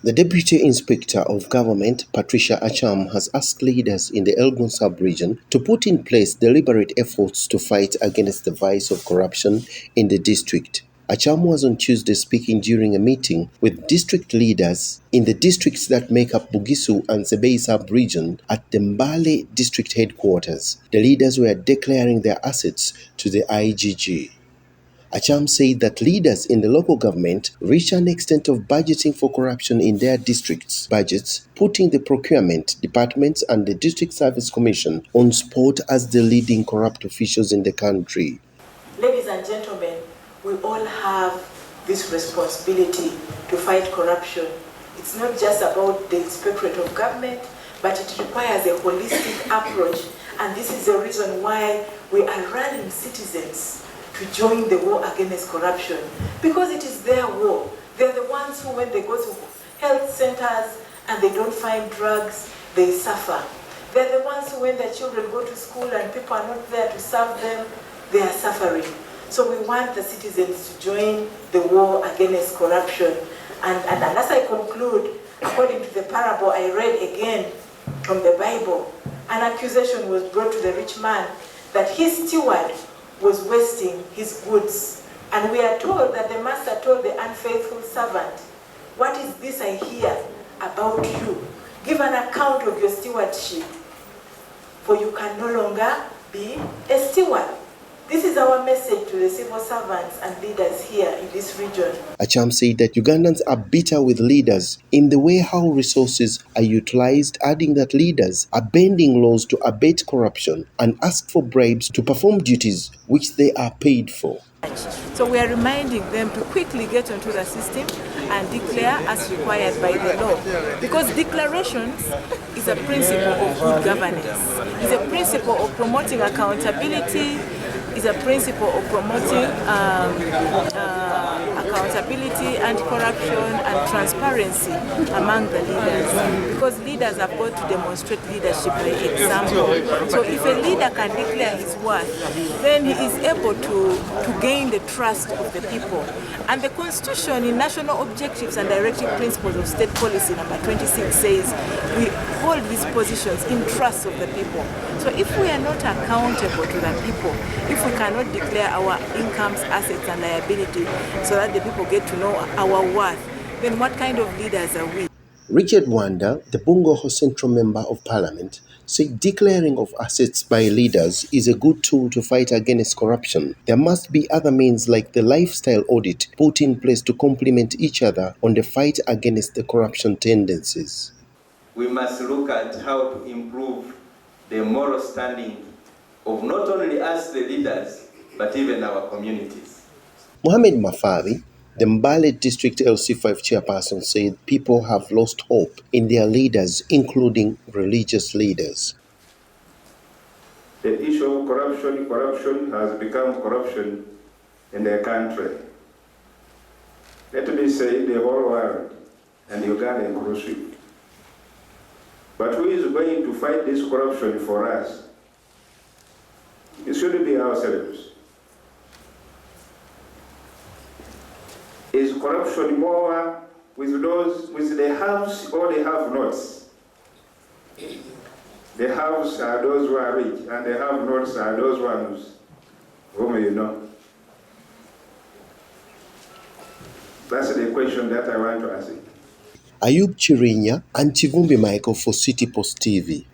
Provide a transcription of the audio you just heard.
The Deputy Inspector of Government, Patricia Acham, has asked leaders in the Elgon sub-region to put in place deliberate efforts to fight against the vice of corruption in the district. Acham was on Tuesday speaking during a meeting with district leaders in the districts that make up Bugisu and Sebei sub-region at the Mbale district headquarters. The leaders were declaring their assets to the IGG. Acham said that leaders in the local government reach an extent of budgeting for corruption in their districts' budgets, putting the procurement departments and the District Service Commission on spot as the leading corrupt officials in the country. Ladies and gentlemen, we all have this responsibility to fight corruption. It's not just about the inspectorate of government, but it requires a holistic approach, and this is the reason why we are running citizens to join the war against corruption, because it is their war. They're the ones who, when they go to health centers and they don't find drugs, they suffer. They're the ones who, when their children go to school and people are not there to serve them, they are suffering. So we want the citizens to join the war against corruption. And as I conclude, according to the parable I read again from the Bible, an accusation was brought to the rich man that his steward was wasting his goods. And we are told that the master told the unfaithful servant, "What is this I hear about you? Give an account of your stewardship, for you can no longer be a steward." This is our message to the civil servants and leaders here in this region. Acham said that Ugandans are bitter with leaders in the way how resources are utilized, adding that leaders are bending laws to abate corruption and ask for bribes to perform duties which they are paid for. So we are reminding them to quickly get onto the system and declare as required by the law. Because declarations is a principle of good governance, is a principle of promoting accountability, is a principle of promoting accountability and corruption and transparency among the leaders. Because leaders have got to demonstrate leadership by example. So if a leader can declare his worth, then he is able to gain the trust of the people. And the Constitution in National Objectives and Directive Principles of State Policy number 26 says we hold these positions in trust of the people. So if we are not accountable to the people, if we cannot declare our incomes, assets and liability so that the people get to know our worth, then what kind of leaders are we? Richard Wanda, the Bungoho Central Member of Parliament, said declaring of assets by leaders is a good tool to fight against corruption. There must be other means like the lifestyle audit put in place to complement each other on the fight against the corruption tendencies. We must look at how to improve the moral standing of not only us, the leaders, but even our communities. Mohamed Mafari, the Mbale District LC5 chairperson, said people have lost hope in their leaders, including religious leaders. The issue of corruption has become corruption in the country. Let me say the whole world, and Uganda inclusive. But who is going to fight this corruption for us? It should be ourselves. Is corruption more with those with the haves or the have-nots? The haves are those who are rich, and the have-nots are those ones whom you know. That's the question that I want to ask. Ayub Chirinya and Chivumbi Michael for City Post TV.